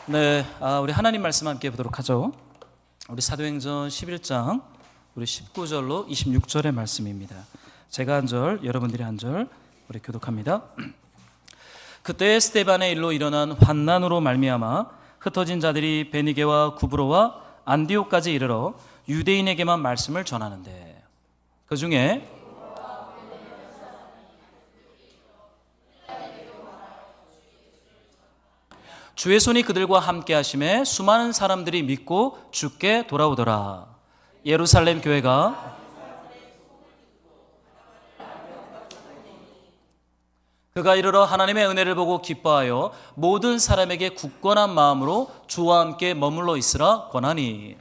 네, 우리 하나님 말씀 함께 보도록 하죠. 우리 사도행전 11장 우리 19절로 26절의 말씀입니다. 제가 한 절, 여러분들이 한 절 우리 교독합니다. 그때 스데반의 일로 일어난 환난으로 말미암아 흩어진 자들이 베니게와 구브로와 안디옥까지 이르러 유대인에게만 말씀을 전하는데 그 중에 주의 손이 그들과 함께 하심에 수많은 사람들이 믿고 주께 돌아오더라. 예루살렘 교회가 그가 이르러 하나님의 은혜를 보고 기뻐하여 모든 사람에게 굳건한 마음으로 주와 함께 머물러 있으라 권하니.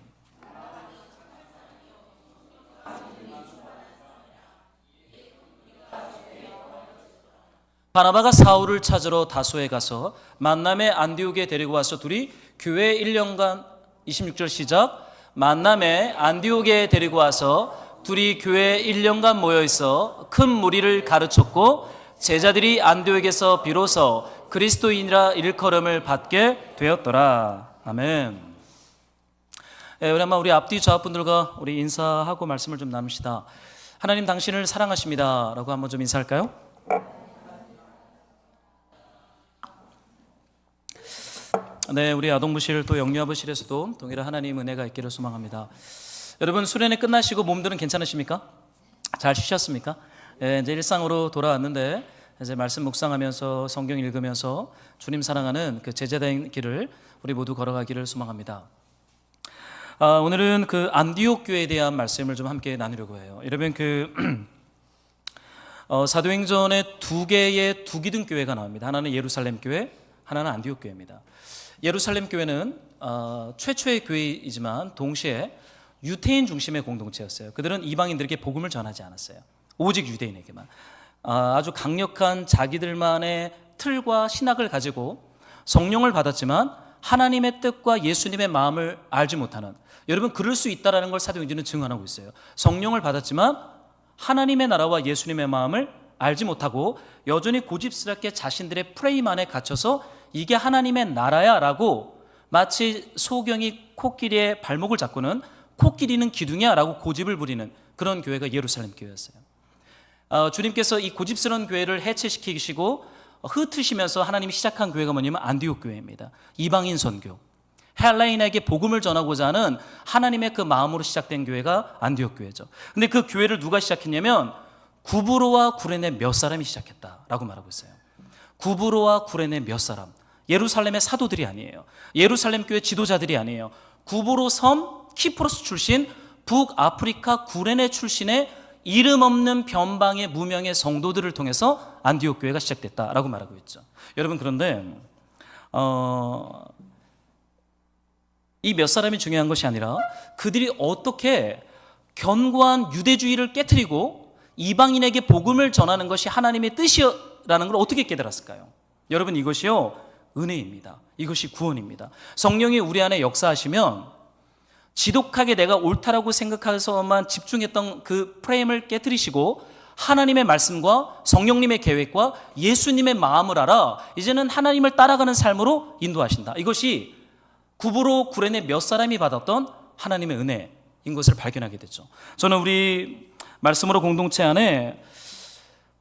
바나바가 사울을 찾으러 다소에 가서 만남의 안디옥에 데리고 와서 둘이 교회 1년간 26절 시작. 만남의 안디옥에 데리고 와서 둘이 교회 1년간 모여 있어 큰 무리를 가르쳤고 제자들이 안디옥에서 비로소 그리스도인이라 일컬음을 받게 되었더라. 아멘. 우리 한번 우리 앞뒤 좌우분들과 우리 인사하고 말씀을 좀 나눕시다. 하나님 당신을 사랑하십니다 라고 한번 좀 인사할까요? 네, 우리 아동부실 또 영유아부실에서도 동일한 하나님 은혜가 있기를 소망합니다. 여러분 수련회 끝나시고 몸들은 괜찮으십니까? 잘 쉬셨습니까? 이제 일상으로 돌아왔는데 이제 말씀 묵상하면서 성경 읽으면서 주님 사랑하는 그 제자된 길을 우리 모두 걸어가기를 소망합니다. 오늘은 그 안디옥 교회에 대한 말씀을 좀 함께 나누려고 해요. 여러분 사도행전에 두 개의 두 기둥 교회가 나옵니다. 하나는 예루살렘 교회, 하나는 안디옥 교회입니다. 예루살렘 교회는 최초의 교회이지만 동시에 유태인 중심의 공동체였어요. 그들은 이방인들에게 복음을 전하지 않았어요. 오직 유대인에게만. 아주 강력한 자기들만의 틀과 신학을 가지고 성령을 받았지만 하나님의 뜻과 예수님의 마음을 알지 못하는, 여러분 그럴 수 있다는 걸 사도행전은 증언하고 있어요. 성령을 받았지만 하나님의 나라와 예수님의 마음을 알지 못하고 여전히 고집스럽게 자신들의 프레임 안에 갇혀서 이게 하나님의 나라야 라고 마치 소경이 코끼리의 발목을 잡고는 코끼리는 기둥이야 라고 고집을 부리는 그런 교회가 예루살렘 교회였어요. 주님께서 이 고집스러운 교회를 해체시키시고 흩으시면서 하나님이 시작한 교회가 뭐냐면 안디옥 교회입니다. 이방인 선교, 헬라인에게 복음을 전하고자 하는 하나님의 그 마음으로 시작된 교회가 안디옥 교회죠. 근데 그 교회를 누가 시작했냐면 구브로와 구레네 몇 사람이 시작했다라고 말하고 있어요. 구브로와 구레네 몇 사람, 예루살렘의 사도들이 아니에요. 예루살렘 교회 지도자들이 아니에요. 구브로 섬 키프로스 출신, 북아프리카 구레네 출신의 이름 없는 변방의 무명의 성도들을 통해서 안디옥 교회가 시작됐다라고 말하고 있죠. 여러분 그런데 이 몇 사람이 중요한 것이 아니라 그들이 어떻게 견고한 유대주의를 깨트리고 이방인에게 복음을 전하는 것이 하나님의 뜻이라는 걸 어떻게 깨달았을까요? 여러분 이것이요 은혜입니다. 이것이 구원입니다. 성령이 우리 안에 역사하시면 지독하게 내가 옳다라고 생각해서만 집중했던 그 프레임을 깨트리시고 하나님의 말씀과 성령님의 계획과 예수님의 마음을 알아 이제는 하나님을 따라가는 삶으로 인도하신다. 이것이 구브로 구레네 몇 사람이 받았던 하나님의 은혜인 것을 발견하게 됐죠. 저는 우리 말씀으로 공동체 안에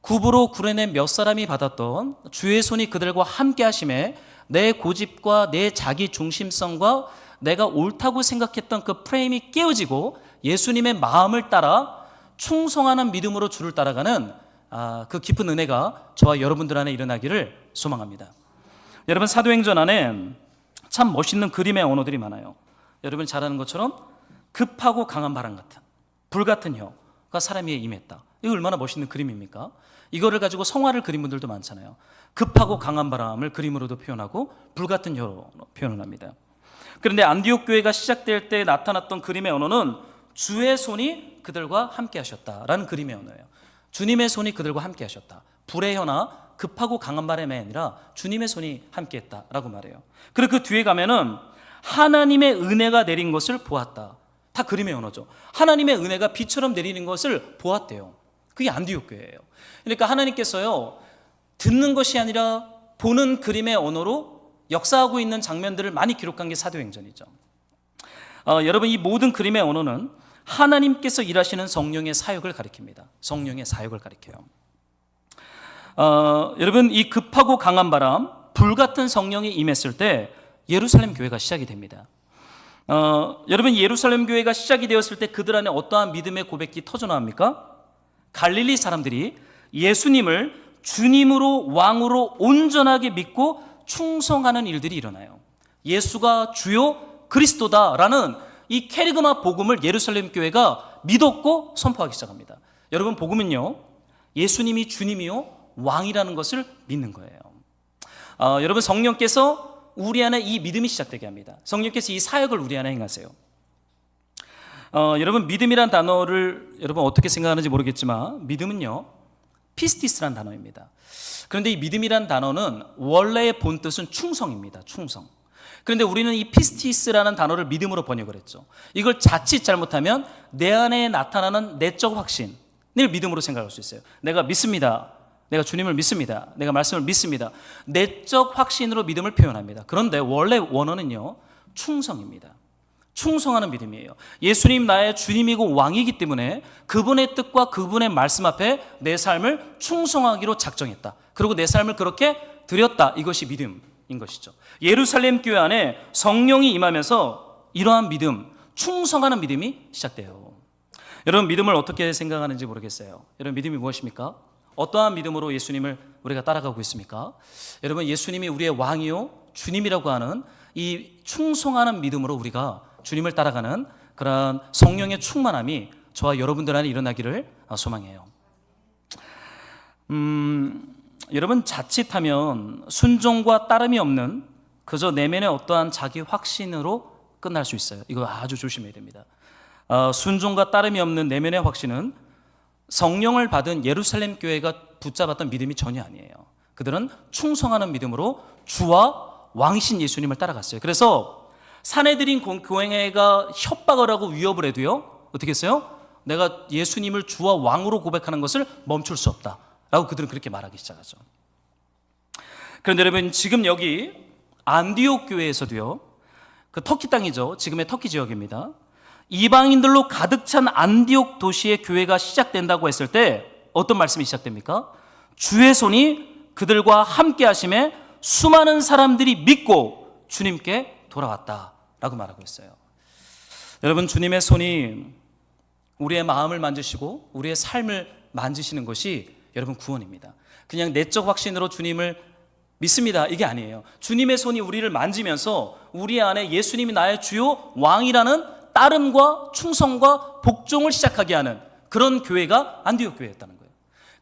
구브로 구레네 몇 사람이 받았던 주의 손이 그들과 함께 하심에 내 고집과 내 자기 중심성과 내가 옳다고 생각했던 그 프레임이 깨어지고 예수님의 마음을 따라 충성하는 믿음으로 주를 따라가는 그 깊은 은혜가 저와 여러분들 안에 일어나기를 소망합니다. 여러분 사도행전 안에 참 멋있는 그림의 언어들이 많아요. 여러분 잘 아는 것처럼 급하고 강한 바람 같은 불같은 혀가 사람 위에 임했다. 이거 얼마나 멋있는 그림입니까? 이거를 가지고 성화를 그린 분들도 많잖아요. 급하고 강한 바람을 그림으로도 표현하고 불같은 혀로 표현을 합니다. 그런데 안디옥 교회가 시작될 때 나타났던 그림의 언어는 주의 손이 그들과 함께 하셨다라는 그림의 언어예요. 주님의 손이 그들과 함께 하셨다. 불의 혀나 급하고 강한 바람이 아니라 주님의 손이 함께 했다라고 말해요. 그리고 그 뒤에 가면은 하나님의 은혜가 내린 것을 보았다. 다 그림의 언어죠. 하나님의 은혜가 비처럼 내리는 것을 보았대요. 그게 안디옥 교회예요. 그러니까 하나님께서요 듣는 것이 아니라 보는 그림의 언어로 역사하고 있는 장면들을 많이 기록한 게 사도행전이죠. 여러분, 이 모든 그림의 언어는 하나님께서 일하시는 성령의 사역을 가리킵니다. 성령의 사역을 가리켜요. 여러분, 이 급하고 강한 바람, 불같은 성령이 임했을 때 예루살렘 교회가 시작이 됩니다. 여러분, 예루살렘 교회가 시작이 되었을 때 그들 안에 어떠한 믿음의 고백이 터져나옵니까? 갈릴리 사람들이 예수님을 주님으로 왕으로 온전하게 믿고 충성하는 일들이 일어나요. 예수가 주요 그리스도다라는 이 케르그마 복음을 예루살렘 교회가 믿었고 선포하기 시작합니다. 여러분, 복음은요, 예수님이 주님이요 왕이라는 것을 믿는 거예요. 여러분, 성령께서 우리 안에 이 믿음이 시작되게 합니다. 성령께서 이 사역을 우리 안에 행하세요. 여러분, 믿음이란 단어를 여러분 어떻게 생각하는지 모르겠지만 믿음은요, 피스티스란 단어입니다. 그런데 이 믿음이란 단어는 원래의 본뜻은 충성입니다. 충성. 그런데 우리는 이 피스티스라는 단어를 믿음으로 번역을 했죠. 이걸 자칫 잘못하면 내 안에 나타나는 내적 확신을 믿음으로 생각할 수 있어요. 내가 믿습니다. 내가 주님을 믿습니다. 내가 말씀을 믿습니다. 내적 확신으로 믿음을 표현합니다. 그런데 원래 원어는요, 충성입니다. 충성하는 믿음이에요. 예수님 나의 주님이고 왕이기 때문에 그분의 뜻과 그분의 말씀 앞에 내 삶을 충성하기로 작정했다. 그리고 내 삶을 그렇게 드렸다. 이것이 믿음인 것이죠. 예루살렘 교회 안에 성령이 임하면서 이러한 믿음, 충성하는 믿음이 시작돼요. 여러분, 믿음을 어떻게 생각하는지 모르겠어요. 여러분, 믿음이 무엇입니까? 어떠한 믿음으로 예수님을 우리가 따라가고 있습니까? 여러분, 예수님이 우리의 왕이요 주님이라고 하는 이 충성하는 믿음으로 우리가 주님을 따라가는 그런 성령의 충만함이 저와 여러분들 안에 일어나기를 소망해요. 여러분, 자칫하면 순종과 따름이 없는 그저 내면의 어떠한 자기 확신으로 끝날 수 있어요. 이거 아주 조심해야 됩니다. 순종과 따름이 없는 내면의 확신은 성령을 받은 예루살렘 교회가 붙잡았던 믿음이 전혀 아니에요. 그들은 충성하는 믿음으로 주와 왕이신 예수님을 따라갔어요. 그래서 사내들인 교회가 협박을 하고 위협을 해도요, 어떻게 했어요? 내가 예수님을 주와 왕으로 고백하는 것을 멈출 수 없다 라고 그들은 그렇게 말하기 시작하죠. 그런데 여러분, 지금 여기 안디옥 교회에서도요, 그 터키 땅이죠. 지금의 터키 지역입니다. 이방인들로 가득 찬 안디옥 도시의 교회가 시작된다고 했을 때 어떤 말씀이 시작됩니까? 주의 손이 그들과 함께 하심에 수많은 사람들이 믿고 주님께 돌아왔다라고 말하고 있어요. 여러분, 주님의 손이 우리의 마음을 만지시고 우리의 삶을 만지시는 것이 여러분 구원입니다. 그냥 내적 확신으로 주님을 믿습니다, 이게 아니에요. 주님의 손이 우리를 만지면서 우리 안에 예수님이 나의 주요 왕이라는 따름과 충성과 복종을 시작하게 하는 그런 교회가 안디옥 교회였다는 거예요.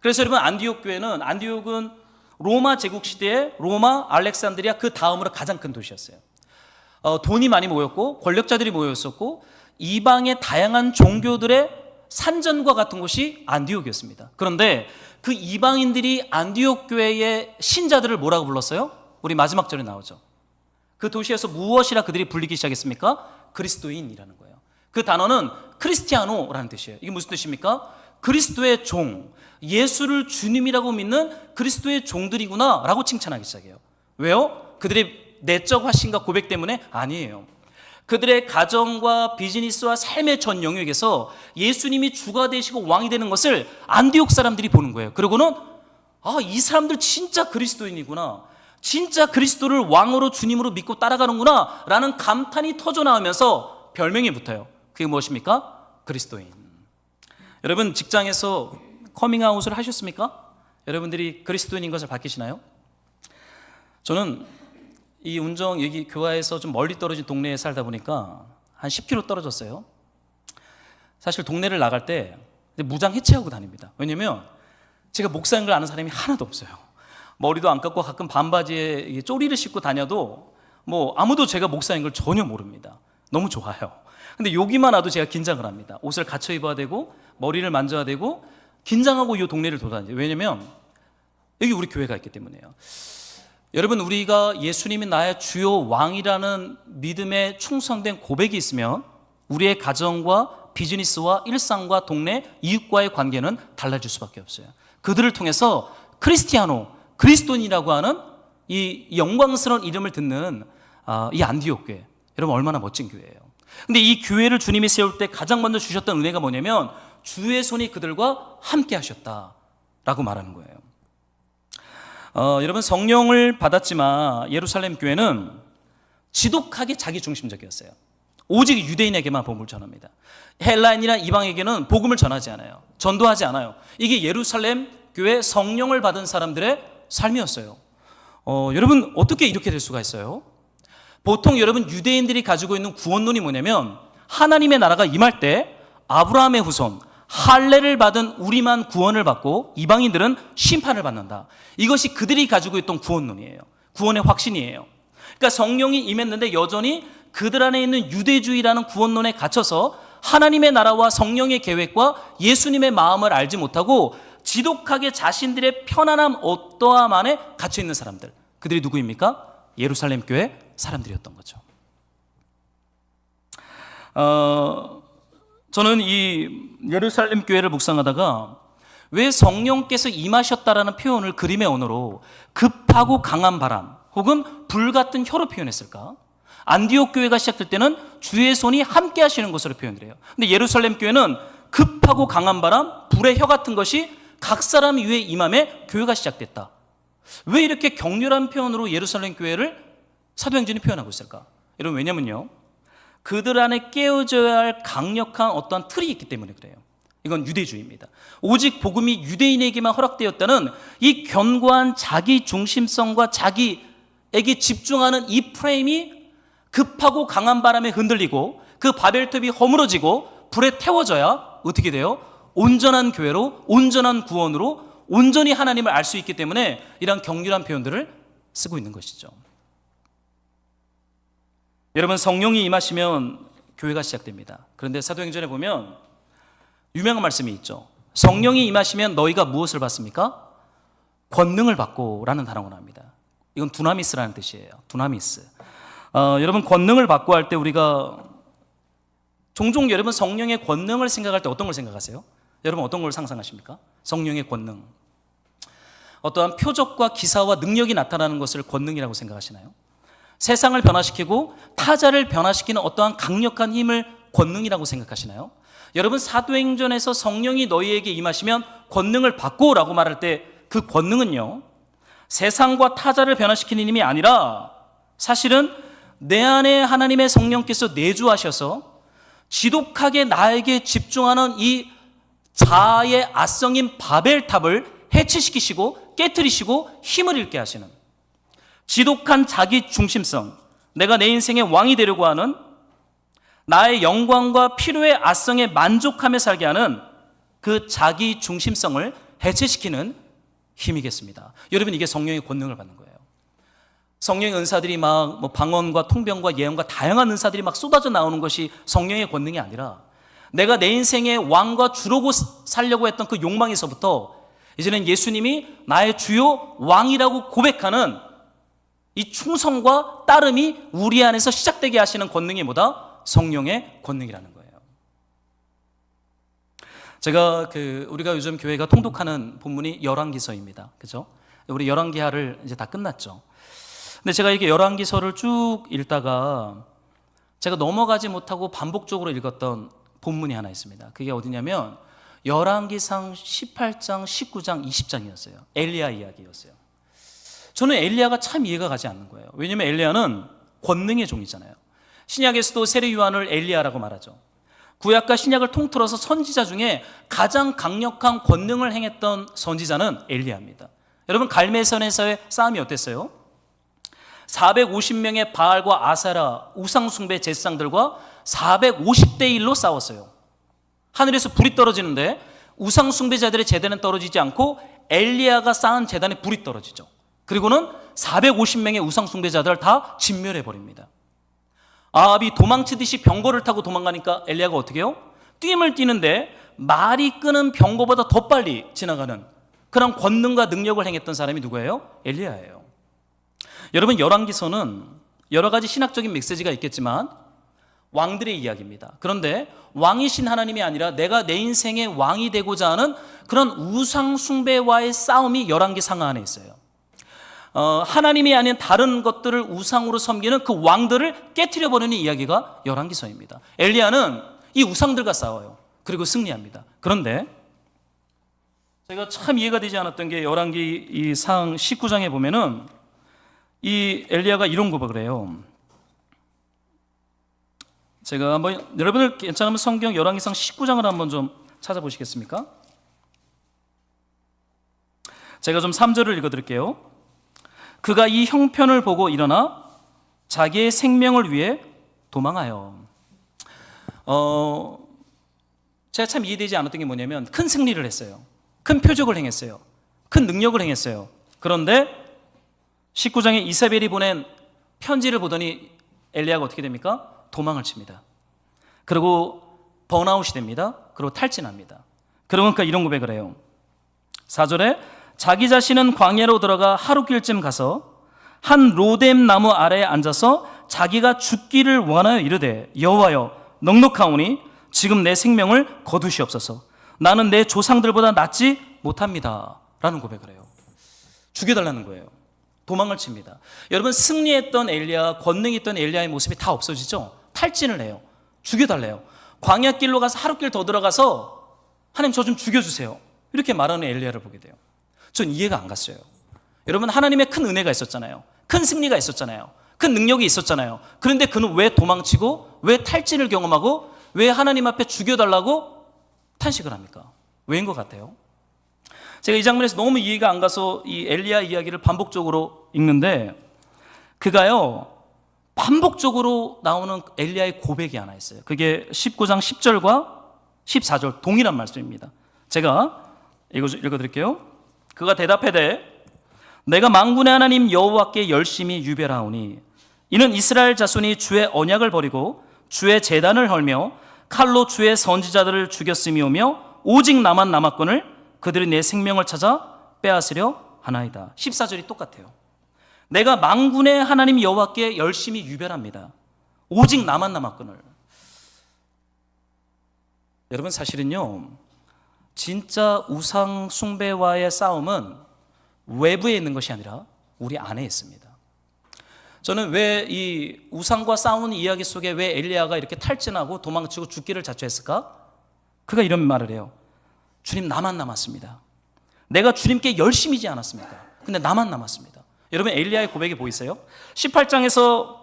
그래서 여러분, 안디옥은 로마 제국 시대에 로마, 알렉산드리아 그 다음으로 가장 큰 도시였어요. 돈이 많이 모였고 권력자들이 모였었고 이방의 다양한 종교들의 산전과 같은 곳이 안디옥이었습니다. 그런데 그 이방인들이 안디옥 교회의 신자들을 뭐라고 불렀어요? 우리 마지막 절에 나오죠. 그 도시에서 무엇이라 그들이 불리기 시작했습니까? 그리스도인이라는 거예요. 그 단어는 크리스티아노라는 뜻이에요. 이게 무슨 뜻입니까? 그리스도의 종, 예수를 주님이라고 믿는 그리스도의 종들이구나 라고 칭찬하기 시작해요. 왜요? 그들의 내적 확신과 고백 때문에? 아니에요. 그들의 가정과 비즈니스와 삶의 전 영역에서 예수님이 주가 되시고 왕이 되는 것을 안디옥 사람들이 보는 거예요. 그리고는 이 사람들 진짜 그리스도인이구나, 진짜 그리스도를 왕으로 주님으로 믿고 따라가는구나 라는 감탄이 터져나오면서 별명이 붙어요. 그게 무엇입니까? 그리스도인. 여러분, 직장에서 커밍아웃을 하셨습니까? 여러분들이 그리스도인인 것을 밝히시나요? 저는 이 여기 교화에서 좀 멀리 떨어진 동네에 살다 보니까 한 10km 떨어졌어요. 사실 동네를 나갈 때 무장 해체하고 다닙니다. 왜냐면 제가 목사인 걸 아는 사람이 하나도 없어요. 머리도 안 감고 가끔 반바지에 쪼리를 싣고 다녀도 아무도 제가 목사인 걸 전혀 모릅니다. 너무 좋아요. 근데 여기만 와도 제가 긴장을 합니다. 옷을 갖춰 입어야 되고 머리를 만져야 되고 긴장하고 이 동네를 돌아다녀요. 왜냐면 여기 우리 교회가 있기 때문에요. 여러분, 우리가 예수님이 나의 주요 왕이라는 믿음에 충성된 고백이 있으면 우리의 가정과 비즈니스와 일상과 동네 이웃과의 관계는 달라질 수밖에 없어요. 그들을 통해서 크리스티아노, 그리스도인이라고 하는 이 영광스러운 이름을 듣는 이 안디옥 교회, 여러분 얼마나 멋진 교회예요. 근데 이 교회를 주님이 세울 때 가장 먼저 주셨던 은혜가 뭐냐면 주의 손이 그들과 함께 하셨다라고 말하는 거예요. 여러분 성령을 받았지만 예루살렘 교회는 지독하게 자기중심적이었어요. 오직 유대인에게만 복음을 전합니다. 헬라인이나 이방에게는 복음을 전하지 않아요. 전도하지 않아요. 이게 예루살렘 교회 성령을 받은 사람들의 삶이었어요. 여러분 어떻게 이렇게 될 수가 있어요? 보통 여러분 유대인들이 가지고 있는 구원론이 뭐냐면 하나님의 나라가 임할 때 아브라함의 후손 할례를 받은 우리만 구원을 받고 이방인들은 심판을 받는다. 이것이 그들이 가지고 있던 구원론이에요. 구원의 확신이에요. 그러니까 성령이 임했는데 여전히 그들 안에 있는 유대주의라는 구원론에 갇혀서 하나님의 나라와 성령의 계획과 예수님의 마음을 알지 못하고 지독하게 자신들의 편안함 어떠함 안에 갇혀 있는 사람들, 그들이 누구입니까? 예루살렘 교회 사람들이었던 거죠. 저는 이 예루살렘 교회를 묵상하다가 왜 성령께서 임하셨다라는 표현을 그림의 언어로 급하고 강한 바람 혹은 불 같은 혀로 표현했을까? 안디옥 교회가 시작될 때는 주의 손이 함께 하시는 것으로 표현을 해요. 근데 예루살렘 교회는 급하고 강한 바람, 불의 혀 같은 것이 각 사람 위에 임함에 교회가 시작됐다. 왜 이렇게 격렬한 표현으로 예루살렘 교회를 사도행전이 표현하고 있을까? 여러분 왜냐면요, 그들 안에 깨어져야 할 강력한 어떠한 틀이 있기 때문에 그래요. 이건 유대주의입니다. 오직 복음이 유대인에게만 허락되었다는 이 견고한 자기 중심성과 자기에게 집중하는 이 프레임이 급하고 강한 바람에 흔들리고 그 바벨탑이 허물어지고 불에 태워져야 어떻게 돼요? 온전한 교회로, 온전한 구원으로 온전히 하나님을 알 수 있기 때문에 이런 격렬한 표현들을 쓰고 있는 것이죠. 여러분 성령이 임하시면 교회가 시작됩니다. 그런데 사도행전에 보면 유명한 말씀이 있죠. 성령이 임하시면 너희가 무엇을 받습니까? 권능을 받고 라는 단어가 나옵니다. 이건 두나미스라는 뜻이에요. 두나미스. 여러분 권능을 받고 할 때 우리가 종종 여러분 성령의 권능을 생각할 때 어떤 걸 생각하세요? 여러분 어떤 걸 상상하십니까? 성령의 권능, 어떠한 표적과 기사와 능력이 나타나는 것을 권능이라고 생각하시나요? 세상을 변화시키고 타자를 변화시키는 어떠한 강력한 힘을 권능이라고 생각하시나요? 여러분 사도행전에서 성령이 너희에게 임하시면 권능을 받고 라고 말할 때 그 권능은요, 세상과 타자를 변화시키는 힘이 아니라 사실은 내 안에 하나님의 성령께서 내주하셔서 지독하게 나에게 집중하는 이 자아의 아성인 바벨탑을 해체시키시고 깨트리시고 힘을 잃게 하시는 지독한 자기 중심성, 내가 내 인생의 왕이 되려고 하는 나의 영광과 필요의 아성에 만족하며 살게 하는 그 자기 중심성을 해체시키는 힘이겠습니다. 여러분 이게 성령의 권능을 받는 거예요. 성령의 은사들이 막 방언과 통병과 예언과 다양한 은사들이 막 쏟아져 나오는 것이 성령의 권능이 아니라 내가 내 인생의 왕과 주로고 살려고 했던 그 욕망에서부터 이제는 예수님이 나의 주요 왕이라고 고백하는 이 충성과 따름이 우리 안에서 시작되게 하시는 권능이 뭐다? 성령의 권능이라는 거예요. 제가 우리가 요즘 교회가 통독하는 본문이 열왕기서입니다. 그죠? 우리 열왕기하를 이제 다 끝났죠. 근데 제가 이렇게 열왕기서를 쭉 읽다가 제가 넘어가지 못하고 반복적으로 읽었던 본문이 하나 있습니다. 그게 어디냐면 열왕기상 18장, 19장, 20장이었어요. 엘리야 이야기였어요. 저는 엘리야가 참 이해가 가지 않는 거예요. 왜냐하면 엘리야는 권능의 종이잖아요. 신약에서도 세례 요한을 엘리야라고 말하죠. 구약과 신약을 통틀어서 선지자 중에 가장 강력한 권능을 행했던 선지자는 엘리야입니다. 여러분 갈멜산에서의 싸움이 어땠어요? 450명의 바알과 아세라 우상숭배 제사장들과 450대 1로 싸웠어요. 하늘에서 불이 떨어지는데 우상숭배자들의 제단은 떨어지지 않고 엘리야가 쌓은 제단에 불이 떨어지죠. 그리고는 450명의 우상숭배자들을 다 진멸해버립니다. 아합이 도망치듯이 병거를 타고 도망가니까 엘리야가 어떻게 해요? 뛰임을 뛰는데 말이 끄는 병거보다 더 빨리 지나가는 그런 권능과 능력을 행했던 사람이 누구예요? 엘리야예요. 여러분 열왕기서는 여러 가지 신학적인 메시지가 있겠지만 왕들의 이야기입니다. 그런데 왕이신 하나님이 아니라 내가 내 인생의 왕이 되고자 하는 그런 우상 숭배와의 싸움이 열왕기 상하 안에 있어요. 하나님이 아닌 다른 것들을 우상으로 섬기는 그 왕들을 깨트려버리는 이야기가 열왕기서입니다. 엘리야는 이 우상들과 싸워요. 그리고 승리합니다. 그런데 제가 참 이해가 되지 않았던 게 열왕기 이 상 19장에 보면은 이 엘리야가 이런 고백을 해요. 제가 한번, 여러분들 괜찮으면 성경 열왕기상 19장을 한번 좀 찾아보시겠습니까? 제가 좀 3절을 읽어드릴게요. 그가 이 형편을 보고 일어나 자기의 생명을 위해 도망하여. 제가 참 이해되지 않았던 게 뭐냐면 큰 승리를 했어요. 큰 표적을 행했어요. 큰 능력을 행했어요. 그런데 19장에 이세벨이 보낸 편지를 보더니 엘리야가 어떻게 됩니까? 도망을 칩니다. 그리고 번아웃이 됩니다. 그리고 탈진합니다. 그러니까 이런 고백을 해요. 4절에 자기 자신은 광야로 들어가 하루길쯤 가서 한 로뎀 나무 아래에 앉아서 자기가 죽기를 원하여 이르되 여호와여 넉넉하오니 지금 내 생명을 거두시옵소서. 나는 내 조상들보다 낫지 못합니다. 라는 고백을 해요. 죽여달라는 거예요. 도망을 칩니다. 여러분, 승리했던 엘리야, 권능이 있던 엘리야의 모습이 다 없어지죠. 탈진을 해요. 죽여달래요. 광야길로 가서 하루길 더 들어가서 하나님 저 좀 죽여주세요. 이렇게 말하는 엘리야를 보게 돼요. 전 이해가 안 갔어요. 여러분, 하나님의 큰 은혜가 있었잖아요. 큰 승리가 있었잖아요. 큰 능력이 있었잖아요. 그런데 그는 왜 도망치고 왜 탈진을 경험하고 왜 하나님 앞에 죽여달라고 탄식을 합니까? 왜인 것 같아요? 제가 이 장면에서 너무 이해가 안 가서 이 엘리야 이야기를 반복적으로 읽는데 그가요 반복적으로 나오는 엘리야의 고백이 하나 있어요. 그게 19장 10절과 14절 동일한 말씀입니다. 제가 읽어드릴게요. 그가 대답하되 내가 만군의 하나님 여호와께 열심히 유별하오니 이는 이스라엘 자손이 주의 언약을 버리고 주의 제단을 헐며 칼로 주의 선지자들을 죽였음이오며 오직 나만 남았거늘 그들이 내 생명을 찾아 빼앗으려 하나이다. 14절이 똑같아요. 내가 만군의 하나님 여호와께 열심히 유별합니다. 오직 나만 남았거늘. 여러분, 사실은요 진짜 우상 숭배와의 싸움은 외부에 있는 것이 아니라 우리 안에 있습니다. 저는 왜 이 우상과 싸우는 이야기 속에 왜 엘리야가 이렇게 탈진하고 도망치고 죽기를 자초했을까? 그가 이런 말을 해요. 주님, 나만 남았습니다. 내가 주님께 열심이지 않았습니까? 근데 나만 남았습니다. 여러분, 엘리야의 고백이 보이세요? 18장에서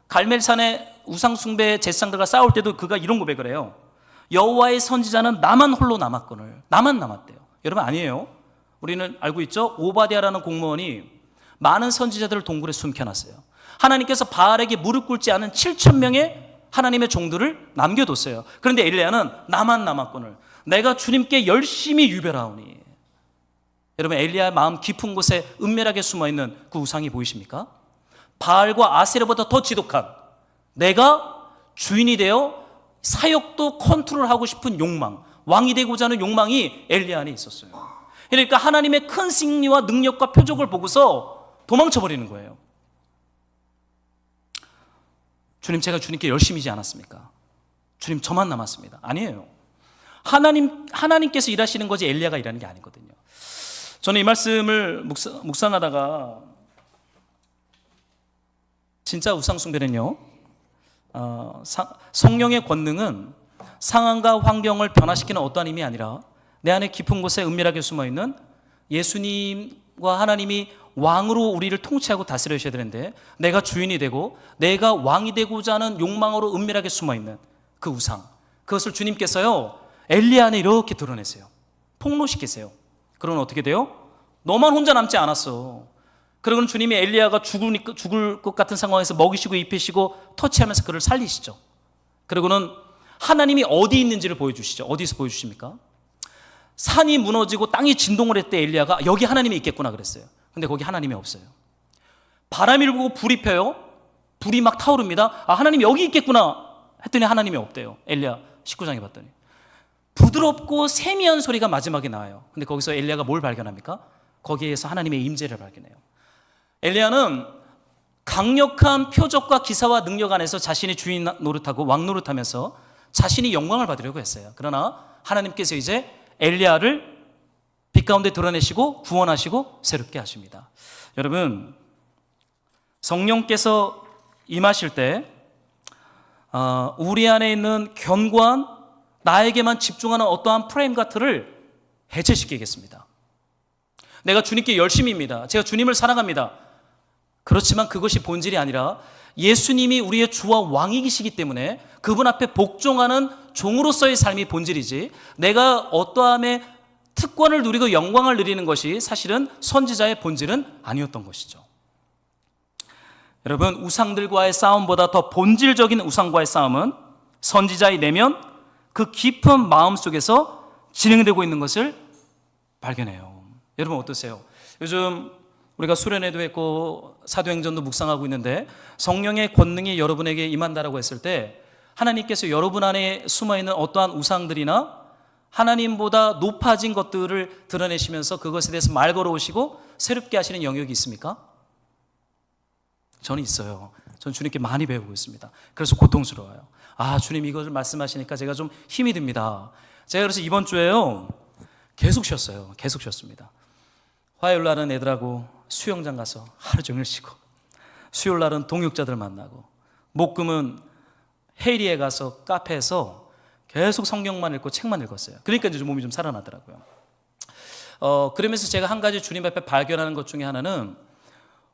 갈멜산의 우상 숭배 제사장들과 싸울 때도 그가 이런 고백을 해요. 여호와의 선지자는 나만 홀로 남았거늘. 나만 남았대요. 여러분, 아니에요. 우리는 알고 있죠? 오바댜라는 공무원이 많은 선지자들을 동굴에 숨겨놨어요. 하나님께서 바알에게 무릎 꿇지 않은 7,000명의 하나님의 종들을 남겨뒀어요. 그런데 엘리야는 나만 남았거늘. 내가 주님께 열심히 유별하오니. 여러분, 엘리야의 마음 깊은 곳에 은밀하게 숨어있는 그 우상이 보이십니까? 바알과 아세르보다 더 지독한 내가 주인이 되어 사역도 컨트롤하고 싶은 욕망, 왕이 되고자 하는 욕망이 엘리야 안에 있었어요. 그러니까 하나님의 큰 승리와 능력과 표적을 보고서 도망쳐버리는 거예요. 주님, 제가 주님께 열심이지 않았습니까? 주님, 저만 남았습니다. 아니에요. 하나님께서 일하시는 거지 엘리야가 일하는 게 아니거든요. 저는 이 말씀을 묵상하다가 진짜 우상숭배는요 성령의 권능은 상황과 환경을 변화시키는 어떠한 힘이 아니라 내 안에 깊은 곳에 은밀하게 숨어있는 예수님과 하나님이 왕으로 우리를 통치하고 다스려주셔야 되는데 내가 주인이 되고 내가 왕이 되고자 하는 욕망으로 은밀하게 숨어있는 그 우상, 그것을 주님께서요 엘리야 안에 이렇게 드러내세요. 폭로시키세요. 그러면 어떻게 돼요? 너만 혼자 남지 않았어. 그러고는 주님이 엘리야가 죽을 것 같은 상황에서 먹이시고 입히시고 터치하면서 그를 살리시죠. 그리고는 하나님이 어디 있는지를 보여주시죠. 어디서 보여주십니까? 산이 무너지고 땅이 진동을 했을 때 엘리야가 여기 하나님이 있겠구나 그랬어요. 근데 거기 하나님이 없어요. 바람이 불고 불이 펴요. 불이 막 타오릅니다. 아, 하나님이 여기 있겠구나 했더니 하나님이 없대요. 엘리야 19장에 봤더니 부드럽고 세미한 소리가 마지막에 나와요. 근데 거기서 엘리야가 뭘 발견합니까? 거기에서 하나님의 임재를 발견해요. 엘리야는 강력한 표적과 기사와 능력 안에서 자신이 주인 노릇하고 왕 노릇하면서 자신이 영광을 받으려고 했어요. 그러나 하나님께서 이제 엘리야를 빛 가운데 드러내시고 구원하시고 새롭게 하십니다. 여러분, 성령께서 임하실 때 우리 안에 있는 견고한 나에게만 집중하는 어떠한 프레임과 틀을 해체시키겠습니다. 내가 주님께 열심입니다. 제가 주님을 사랑합니다. 그렇지만 그것이 본질이 아니라 예수님이 우리의 주와 왕이시기 때문에 그분 앞에 복종하는 종으로서의 삶이 본질이지, 내가 어떠함의 특권을 누리고 영광을 누리는 것이 사실은 선지자의 본질은 아니었던 것이죠. 여러분, 우상들과의 싸움보다 더 본질적인 우상과의 싸움은 선지자의 내면, 그 깊은 마음 속에서 진행되고 있는 것을 발견해요. 여러분 어떠세요? 요즘 우리가 수련회도 했고 사도행전도 묵상하고 있는데 성령의 권능이 여러분에게 임한다라고 했을 때 하나님께서 여러분 안에 숨어있는 어떠한 우상들이나 하나님보다 높아진 것들을 드러내시면서 그것에 대해서 말 걸어오시고 새롭게 하시는 영역이 있습니까? 저는 있어요. 저는 주님께 많이 배우고 있습니다. 그래서 고통스러워요. 주님 이것을 말씀하시니까 제가 좀 힘이 듭니다. 제가 그래서 이번 주에요 계속 쉬었어요. 계속 쉬었습니다. 화요일 날은 애들하고 수영장 가서 하루 종일 쉬고, 수요일 날은 동역자들 만나고, 목금은 헤이리에 가서 카페에서 계속 성경만 읽고 책만 읽었어요. 그러니까 이제 몸이 좀 살아나더라고요. 그러면서 제가 한 가지 주님 앞에 발견하는 것 중에 하나는,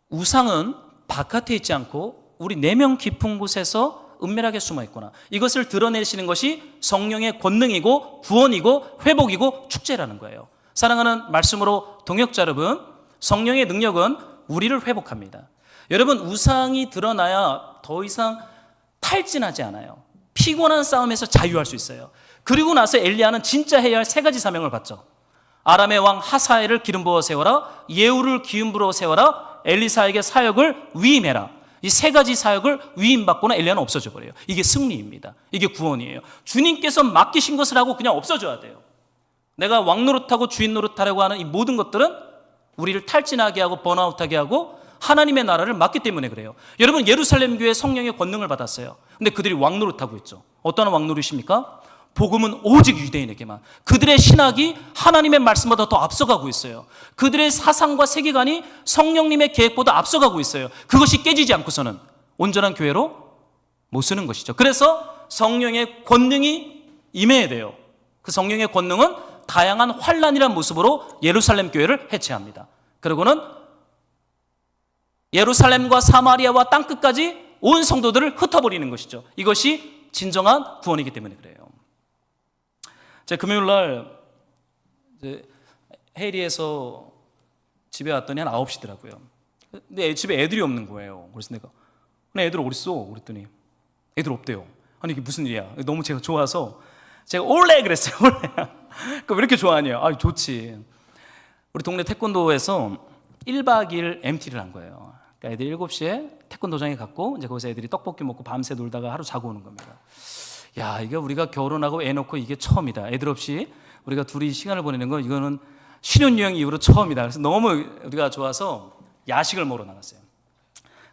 우상은 바깥에 있지 않고 우리 내면 깊은 곳에서 은밀하게 숨어 있구나. 이것을 드러내시는 것이 성령의 권능이고 구원이고 회복이고 축제라는 거예요. 사랑하는 말씀으로 동역자 여러분, 성령의 능력은 우리를 회복합니다. 여러분, 우상이 드러나야 더 이상 탈진하지 않아요. 피곤한 싸움에서 자유할 수 있어요. 그리고 나서 엘리야는 진짜 해야 할 세 가지 사명을 받죠. 아람의 왕 하사엘을 기름 부어 세워라, 예후를 기름 부어 세워라, 엘리사에게 사역을 위임해라. 이 세 가지 사역을 위임받고는 엘리야는 없어져 버려요. 이게 승리입니다. 이게 구원이에요. 주님께서 맡기신 것을 하고 그냥 없어져야 돼요. 내가 왕 노릇하고 주인 노릇하려고 하는 이 모든 것들은 우리를 탈진하게 하고 번아웃하게 하고 하나님의 나라를 맡기 때문에 그래요. 여러분, 예루살렘 교회 성령의 권능을 받았어요. 근데 그들이 왕 노릇하고 있죠. 어떤 왕 노릇입니까? 복음은 오직 유대인에게만. 그들의 신학이 하나님의 말씀보다 더 앞서가고 있어요. 그들의 사상과 세계관이 성령님의 계획보다 앞서가고 있어요. 그것이 깨지지 않고서는 온전한 교회로 못 쓰는 것이죠. 그래서 성령의 권능이 임해야 돼요. 그 성령의 권능은 다양한 환란이란 모습으로 예루살렘 교회를 해체합니다. 그리고는 예루살렘과 사마리아와 땅끝까지 온 성도들을 흩어버리는 것이죠. 이것이 진정한 구원이기 때문에 그래요. 제가 금요일 날 헤이리에서 집에 왔더니 한 9시더라고요. 근데 집에 애들이 없는 거예요. 그래서 내가 애들 어딨어? 그랬더니 애들 없대요. 아니 이게 무슨 일이야? 너무 제가 좋아서 제가 올래 그랬어요. 올래. 왜 이렇게 좋아하냐? 좋지. 우리 동네 태권도에서 1박 2일 MT를 한 거예요. 그러니까 애들이 7시에 태권도장에 갔고 이제 거기서 애들이 떡볶이 먹고 밤새 놀다가 하루 자고 오는 겁니다. 야, 이게 우리가 결혼하고 애 놓고 이게 처음이다. 애들 없이 우리가 둘이 시간을 보내는 건 이거는 신혼여행 이후로 처음이다. 그래서 너무 우리가 좋아서 야식을 먹으러 나갔어요.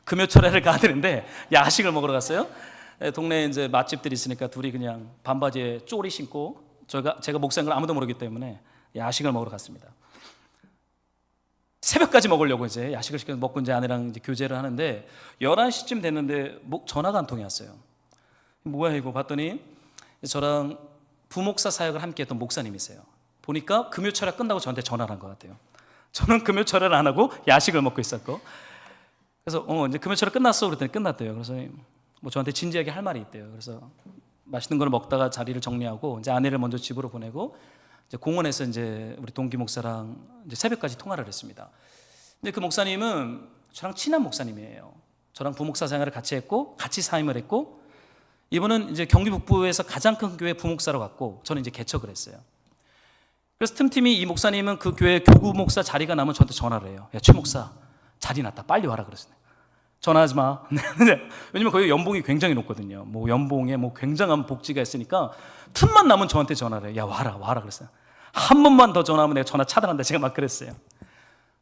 금요철에를 가야 되는데 야식을 먹으러 갔어요. 동네에 이제 맛집들이 있으니까 둘이 그냥 반바지에 쪼리 신고 제가 목사인 걸 아무도 모르기 때문에 야식을 먹으러 갔습니다. 새벽까지 먹으려고 이제 야식을 시켜서 먹고 이제 아내랑 이제 교제를 하는데 11시쯤 됐는데 전화가 한 통이 왔어요. 뭐야 이거 봤더니 저랑 부목사 사역을 함께 했던 목사님이세요. 보니까 금요철야 끝나고 저한테 전화를 한 것 같아요. 저는 금요철야를 안 하고 야식을 먹고 있었고, 그래서 이제 금요철야 끝났어 그랬더니 끝났대요. 그래서 뭐 저한테 진지하게 할 말이 있대요. 그래서 맛있는 걸 먹다가 자리를 정리하고 이제 아내를 먼저 집으로 보내고 이제 공원에서 이제 우리 동기 목사랑 이제 새벽까지 통화를 했습니다. 근데 그 목사님은 저랑 친한 목사님이에요. 저랑 부목사 생활을 같이 했고 같이 사임을 했고, 이분은 이제 경기 북부에서 가장 큰 교회 부목사로 갔고 저는 이제 개척을 했어요. 그래서 틈틈이 이 목사님은 그 교회 교구 목사 자리가 나면 저한테 전화를 해요. 야, 최 목사 자리 났다 빨리 와라 그랬어요. 전화하지 마. 왜냐면 거기 연봉이 굉장히 높거든요. 뭐 연봉에 뭐 굉장한 복지가 있으니까 틈만 나면 저한테 전화를 해요. 야, 와라 그랬어요. 한 번만 더 전화하면 내가 전화 차단한다. 제가 막 그랬어요.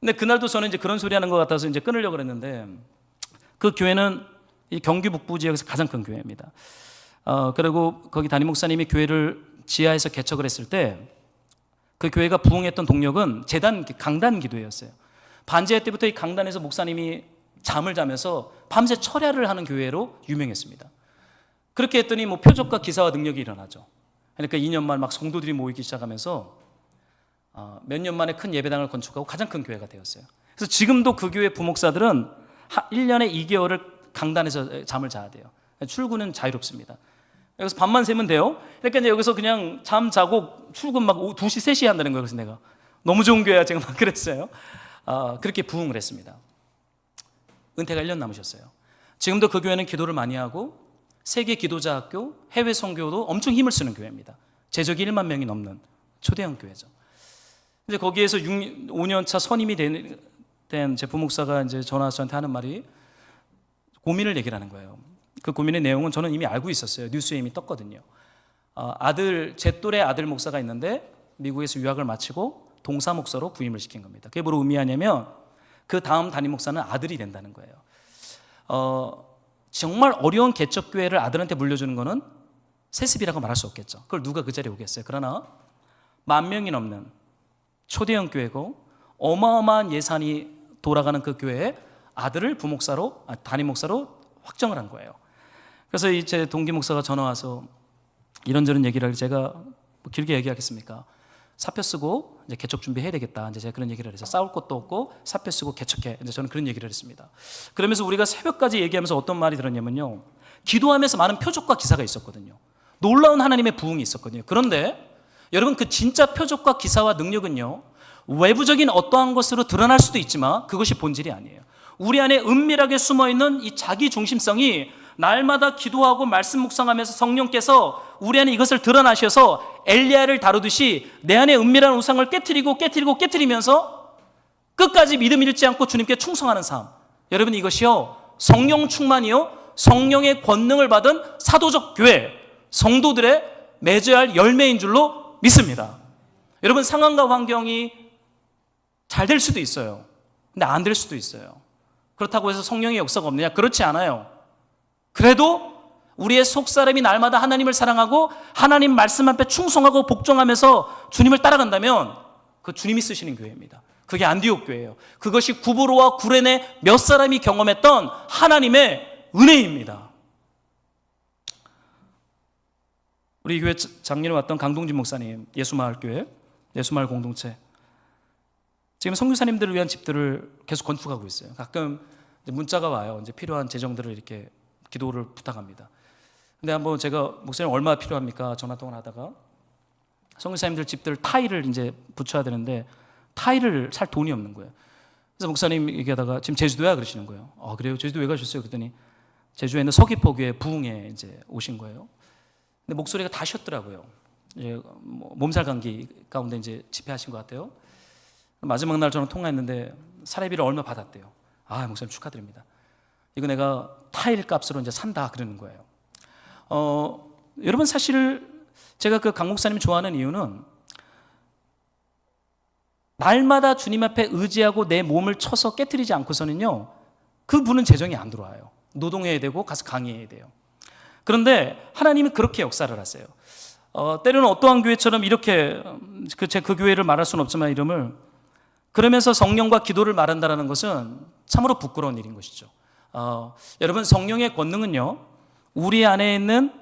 근데 그날도 저는 이제 그런 소리 하는 것 같아서 이제 끊으려고 그랬는데, 그 교회는 이 경기 북부 지역에서 가장 큰 교회입니다. 그리고 거기 담임 목사님이 교회를 지하에서 개척을 했을 때 그 교회가 부흥했던 동력은 강단 기도회였어요. 반지하 때부터 이 강단에서 목사님이 잠을 자면서 밤새 철야를 하는 교회로 유명했습니다. 그렇게 했더니 뭐 표적과 기사와 능력이 일어나죠. 그러니까 2년 만 막 성도들이 모이기 시작하면서 몇 년 만에 큰 예배당을 건축하고 가장 큰 교회가 되었어요. 그래서 지금도 그 교회 부목사들은 1년에 2개월을 강단에서 잠을 자야 돼요. 출근은 자유롭습니다. 여기서 밤만 새면 돼요. 그러니까 이제 여기서 그냥 잠 자고 출근 막 2시, 3시에 한다는 거예요. 그래서 내가 너무 좋은 교회야 제가 막 그랬어요. 그렇게 부흥을 했습니다. 은퇴가 1년 남으셨어요. 지금도 그 교회는 기도를 많이 하고 세계 기도자 학교, 해외 선교도 엄청 힘을 쓰는 교회입니다. 재적이 1만 명이 넘는 초대형 교회죠. 이제 거기에서 5년 차 선임이 된 제 부목사가 이제 전화 와서 저한테 하는 말이 고민을 얘기를 하는 거예요. 그 고민의 내용은 저는 이미 알고 있었어요. 뉴스에 이미 떴거든요. 제 또래 아들 목사가 있는데 미국에서 유학을 마치고 동사 목사로 부임을 시킨 겁니다. 그게 뭐로 의미하냐면 그 다음 담임 목사는 아들이 된다는 거예요. 정말 어려운 개척교회를 아들한테 물려주는 거는 세습이라고 말할 수 없겠죠. 그걸 누가 그 자리에 오겠어요. 그러나 10,000명이 넘는 초대형 교회고 어마어마한 예산이 돌아가는 그 교회에 아들을 담임 목사로 확정을 한 거예요. 그래서 제 동기 목사가 전화 와서 이런저런 얘기를 하고 제가 뭐 길게 얘기하겠습니까? 사표 쓰고 이제 개척 준비해야 되겠다. 이제 제가 그런 얘기를 해서 싸울 것도 없고 사표 쓰고 개척해. 이제 저는 그런 얘기를 했습니다. 그러면서 우리가 새벽까지 얘기하면서 어떤 말이 들었냐면요. 기도하면서 많은 표적과 기사가 있었거든요. 놀라운 하나님의 부흥이 있었거든요. 그런데 여러분 그 진짜 표적과 기사와 능력은요. 외부적인 어떠한 것으로 드러날 수도 있지만 그것이 본질이 아니에요. 우리 안에 은밀하게 숨어있는 이 자기 중심성이 날마다 기도하고 말씀 묵상하면서 성령께서 우리 안에 이것을 드러나셔서 엘리야를 다루듯이 내 안에 은밀한 우상을 깨트리면서 끝까지 믿음 잃지 않고 주님께 충성하는 삶. 여러분 이것이요 성령 충만이요 성령의 권능을 받은 사도적 교회 성도들의 맺어야 할 열매인 줄로 믿습니다. 여러분 상황과 환경이 잘 될 수도 있어요. 근데 안 될 수도 있어요. 그렇다고 해서 성령의 역사가 없느냐? 그렇지 않아요. 그래도 우리의 속사람이 날마다 하나님을 사랑하고 하나님 말씀 앞에 충성하고 복종하면서 주님을 따라간다면 그 주님이 쓰시는 교회입니다. 그게 안디옥 교회예요. 그것이 구브로와 구레네 몇 사람이 경험했던 하나님의 은혜입니다. 우리 교회 작년에 왔던 강동진 목사님 예수마을교회, 예수마을 공동체 지금 선교사님들을 위한 집들을 계속 건축하고 있어요. 가끔 문자가 와요. 이제 필요한 재정들을 이렇게 기도를 부탁합니다. 근데 한번 제가 목사님 얼마 필요합니까? 전화 통화를 하다가 선교사님들 집들 타일을 이제 붙여야 되는데 타일을 살 돈이 없는 거예요. 그래서 목사님 얘기하다가 지금 제주도야 그러시는 거예요. 그래요? 제주도 왜 가셨어요? 그랬더니 제주에 있는 서귀포교회 부흥에 이제 오신 거예요. 근데 목소리가 다 쉬었더라고요. 이제 몸살 감기 가운데 이제 집회하신 것 같아요. 마지막 날 저는 통화했는데 사례비를 얼마 받았대요. 목사님 축하드립니다. 이거 내가 타일 값으로 이제 산다 그러는 거예요. 여러분 사실 제가 그 강 목사님 좋아하는 이유는 날마다 주님 앞에 의지하고 내 몸을 쳐서 깨트리지 않고서는요 그분은 재정이 안 들어와요. 노동해야 되고 가서 강의해야 돼요. 그런데 하나님이 그렇게 역사를 하세요. 때로는 어떠한 교회처럼 이렇게 그 교회를 말할 수는 없지만 이름을 그러면서 성령과 기도를 말한다는 것은 참으로 부끄러운 일인 것이죠. 여러분 성령의 권능은요 우리 안에 있는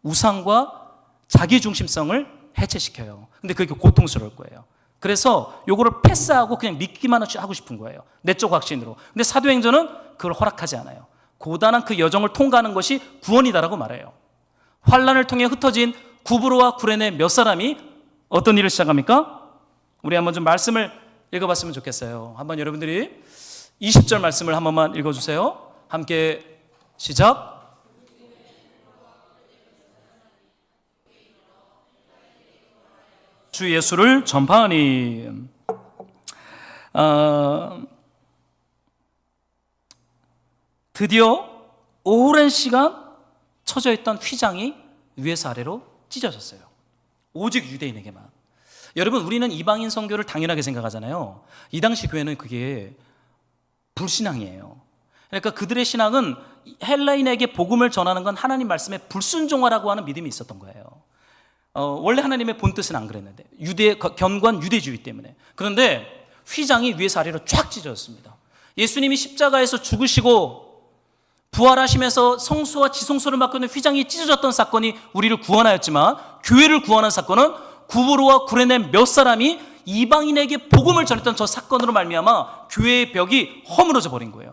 우상과 자기중심성을 해체시켜요. 근데 그게 고통스러울 거예요. 그래서 요거를 패스하고 그냥 믿기만 하고 싶은 거예요. 내적 확신으로. 근데 사도행전은 그걸 허락하지 않아요. 고단한 그 여정을 통과하는 것이 구원이다라고 말해요. 환란을 통해 흩어진 구브로와 구레네 몇 사람이 어떤 일을 시작합니까? 우리 한번 좀 말씀을 읽어봤으면 좋겠어요. 한번 여러분들이 20절 말씀을 한 번만 읽어주세요. 함께 시작. 주 예수를 전파하니 드디어 오랜 시간 쳐져 있던 휘장이 위에서 아래로 찢어졌어요. 오직 유대인에게만. 여러분 우리는 이방인 선교를 당연하게 생각하잖아요. 이 당시 교회는 그게 불신앙이에요. 그러니까 그들의 신앙은 헬라인에게 복음을 전하는 건 하나님 말씀에 불순종하라고 하는 믿음이 있었던 거예요. 원래 하나님의 본뜻은 안 그랬는데 견고한 유대주의 때문에. 그런데 휘장이 위에서 아래로 쫙 찢어졌습니다. 예수님이 십자가에서 죽으시고 부활하시면서 성소와 지성소를 맡고 있는 휘장이 찢어졌던 사건이 우리를 구원하였지만, 교회를 구원한 사건은 구브로와 구레네 몇 사람이 이방인에게 복음을 전했던 저 사건으로 말미암아 교회의 벽이 허물어져 버린 거예요.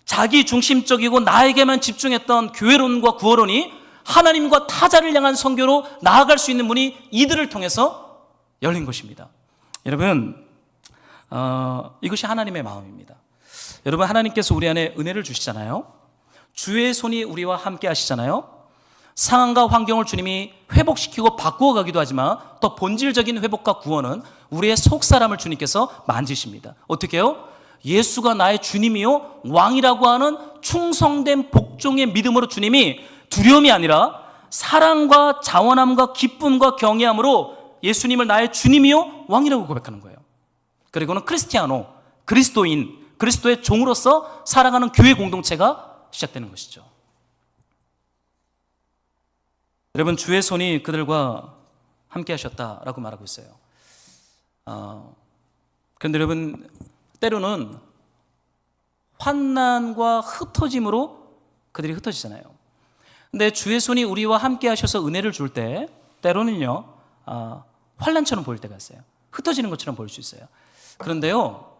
자기 중심적이고 나에게만 집중했던 교회론과 구호론이 하나님과 타자를 향한 선교로 나아갈 수 있는 문이 이들을 통해서 열린 것입니다. 여러분, 이것이 하나님의 마음입니다. 여러분, 하나님께서 우리 안에 은혜를 주시잖아요. 주의 손이 우리와 함께 하시잖아요. 상황과 환경을 주님이 회복시키고 바꾸어 가기도 하지만 더 본질적인 회복과 구원은 우리의 속사람을 주님께서 만지십니다. 어떻게 해요? 예수가 나의 주님이요 왕이라고 하는 충성된 복종의 믿음으로 주님이 두려움이 아니라 사랑과 자원함과 기쁨과 경외함으로 예수님을 나의 주님이요 왕이라고 고백하는 거예요. 그리고는 크리스티아노, 그리스도인, 그리스도의 종으로서 살아가는 교회 공동체가 시작되는 것이죠. 여러분, 주의 손이 그들과 함께 하셨다라고 말하고 있어요. 그런데 여러분, 때로는 환난과 흩어짐으로 그들이 흩어지잖아요. 근데 주의 손이 우리와 함께 하셔서 은혜를 줄 때 때로는요, 환난처럼 보일 때가 있어요. 흩어지는 것처럼 보일 수 있어요. 그런데요,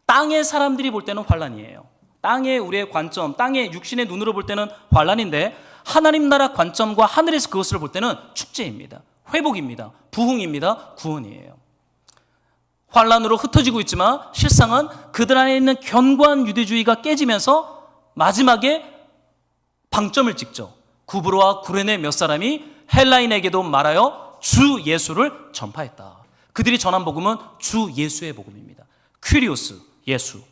땅의 사람들이 볼 때는 환난이에요. 땅의 우리의 관점, 땅의 육신의 눈으로 볼 때는 환난인데, 하나님 나라 관점과 하늘에서 그것을 볼 때는 축제입니다. 회복입니다. 부흥입니다. 구원이에요. 환난으로 흩어지고 있지만 실상은 그들 안에 있는 견고한 유대주의가 깨지면서 마지막에 방점을 찍죠. 구브로와 구레네 몇 사람이 헬라인에게도 말하여 주 예수를 전파했다. 그들이 전한 복음은 주 예수의 복음입니다. 퀴리오스, 예수.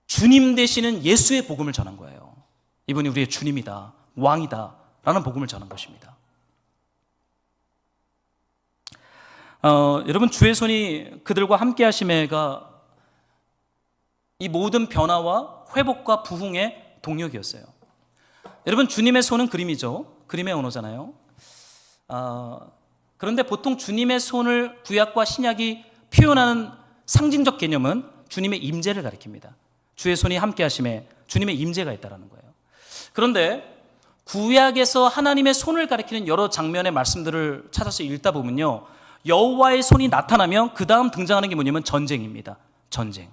주님 되시는 예수의 복음을 전한 거예요. 이분이 우리의 주님이다, 왕이다 라는 복음을 전한 것입니다. 여러분, 주의 손이 그들과 함께 하심에가 이 모든 변화와 회복과 부흥의 동력이었어요. 여러분, 주님의 손은 그림이죠. 그림의 언어잖아요. 그런데 보통 주님의 손을 구약과 신약이 표현하는 상징적 개념은 주님의 임재를 가리킵니다. 주의 손이 함께 하심에 주님의 임재가 있다는 거예요. 그런데 구약에서 하나님의 손을 가리키는 여러 장면의 말씀들을 찾아서 읽다 보면요, 여호와의 손이 나타나면 그 다음 등장하는 게 뭐냐면 전쟁입니다. 전쟁.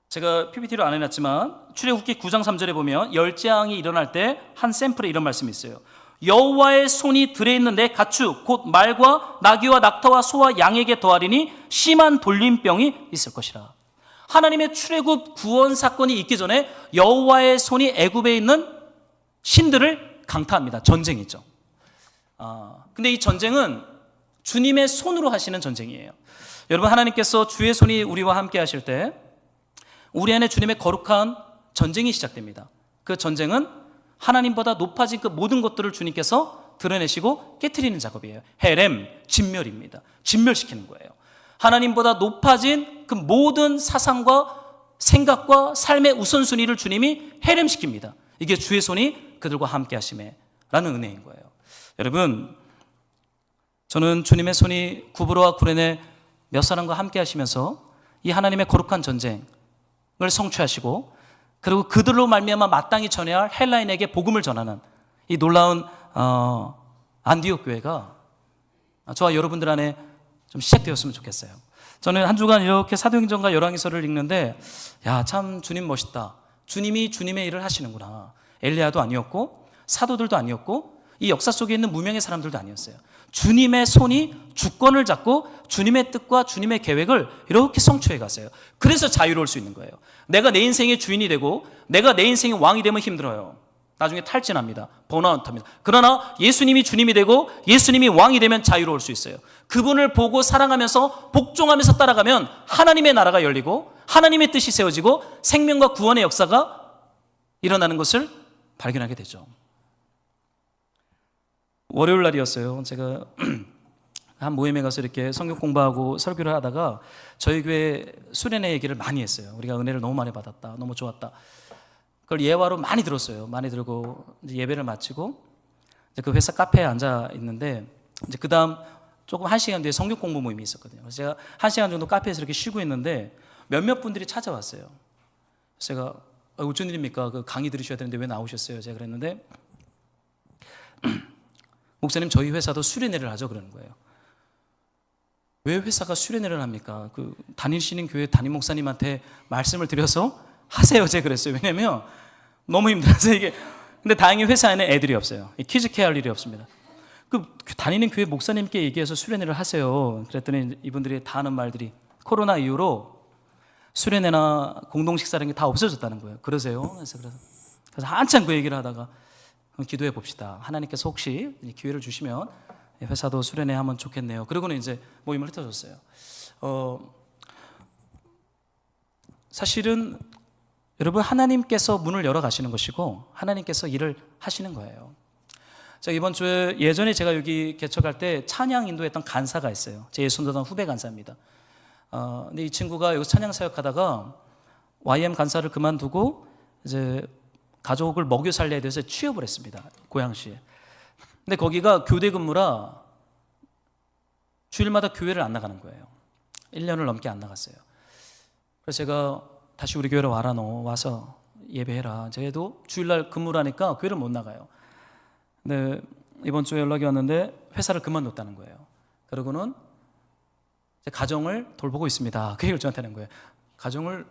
제가 PPT로 안 해놨지만 출애굽기 9장 3절에 보면 열재앙이 일어날 때 한 샘플에 이런 말씀이 있어요. 여호와의 손이 들에 있는 내 가축 곧 말과 나귀와 낙타와 소와 양에게 더하리니 심한 돌림병이 있을 것이라. 하나님의 출애굽 구원 사건이 있기 전에 여호와의 손이 애굽에 있는 신들을 강타합니다. 전쟁이죠. 근데 이 전쟁은 주님의 손으로 하시는 전쟁이에요. 여러분, 하나님께서 주의 손이 우리와 함께 하실 때 우리 안에 주님의 거룩한 전쟁이 시작됩니다. 그 전쟁은 하나님보다 높아진 그 모든 것들을 주님께서 드러내시고 깨트리는 작업이에요. 헤렘, 진멸입니다. 진멸시키는 거예요. 하나님보다 높아진 그 모든 사상과 생각과 삶의 우선순위를 주님이 헤렘시킵니다. 이게 주의 손이 그들과 함께 하심에 라는 은혜인 거예요. 여러분, 저는 주님의 손이 구브로와 구레네 몇 사람과 함께 하시면서 이 하나님의 거룩한 전쟁을 성취하시고, 그리고 그들로 말미암아 마땅히 전해야 할 헬라인에게 복음을 전하는 이 놀라운 안디옥 교회가 저와 여러분들 안에 좀 시작되었으면 좋겠어요. 저는 한 주간 이렇게 사도행전과 열왕기서를 읽는데, 야, 참 주님 멋있다. 주님이 주님의 일을 하시는구나. 엘리야도 아니었고 사도들도 아니었고 이 역사 속에 있는 무명의 사람들도 아니었어요. 주님의 손이 주권을 잡고 주님의 뜻과 주님의 계획을 이렇게 성취해 갔어요. 그래서 자유로울 수 있는 거예요. 내가 내 인생의 주인이 되고 내가 내 인생의 왕이 되면 힘들어요. 나중에 탈진합니다. 번아웃합니다. 그러나 예수님이 주님이 되고 예수님이 왕이 되면 자유로울 수 있어요. 그분을 보고 사랑하면서 복종하면서 따라가면 하나님의 나라가 열리고 하나님의 뜻이 세워지고 생명과 구원의 역사가 일어나는 것을 발견하게 되죠. 월요일 날이었어요. 제가 한 모임에 가서 이렇게 성경 공부하고 설교를 하다가 저희 교회 수련회 얘기를 많이 했어요. 우리가 은혜를 너무 많이 받았다. 너무 좋았다. 그걸 예화로 많이 들었어요. 많이 들고 이제 예배를 마치고 이제 그 회사 카페에 앉아 있는데 이제 그 다음 조금 1시간 뒤에 성경 공부 모임이 있었거든요. 그래서 제가 1시간 정도 카페에서 이렇게 쉬고 있는데 몇몇 분들이 찾아왔어요. 제가 어쩐 일입니까? 그 강의 들으셔야 되는데 왜 나오셨어요? 제가 그랬는데 목사님 저희 회사도 수련회를 하죠 그러는 거예요. 왜 회사가 수련회를 합니까? 그 다니시는 교회 담임 목사님한테 말씀을 드려서 하세요. 제가 그랬어요. 왜냐면 너무 힘들어서 이게. 근데 다행히 회사에는 애들이 없어요. 퀴즈케어 할 일이 없습니다. 그 다니는 교회 목사님께 얘기해서 수련회를 하세요. 그랬더니 이분들이 다 하는 말들이 코로나 이후로 수련회나 공동 식사라는 게 다 없어졌다는 거예요. 그러세요? 그래서 한참 그 얘기를 하다가 기도해 봅시다. 하나님께서 혹시 기회를 주시면 회사도 수련회 하면 좋겠네요. 그러고는 이제 모임을 흩어졌어요. 사실은 여러분 하나님께서 문을 열어 가시는 것이고 하나님께서 일을 하시는 거예요. 자, 이번 주에 예전에 제가 여기 개척할 때 찬양 인도했던 간사가 있어요. 제 예순도단 후배 간사입니다. 근데 이 친구가 여기서 찬양 사역하다가 YM 간사를 그만두고 이제 가족을 먹여 살려야 돼서 취업을 했습니다. 고양시에. 근데 거기가 교대 근무라 주일마다 교회를 안 나가는 거예요. 1년을 넘게 안 나갔어요. 그래서 제가 다시 우리 교회로 와라 너 와서 예배해라. 제도 주일날 근무를 하니까 교회를 못 나가요. 근데 이번 주에 연락이 왔는데 회사를 그만뒀다는 거예요. 그러고는 가정을 돌보고 있습니다. 그 얘기를 저한테 하는 거예요. 가정을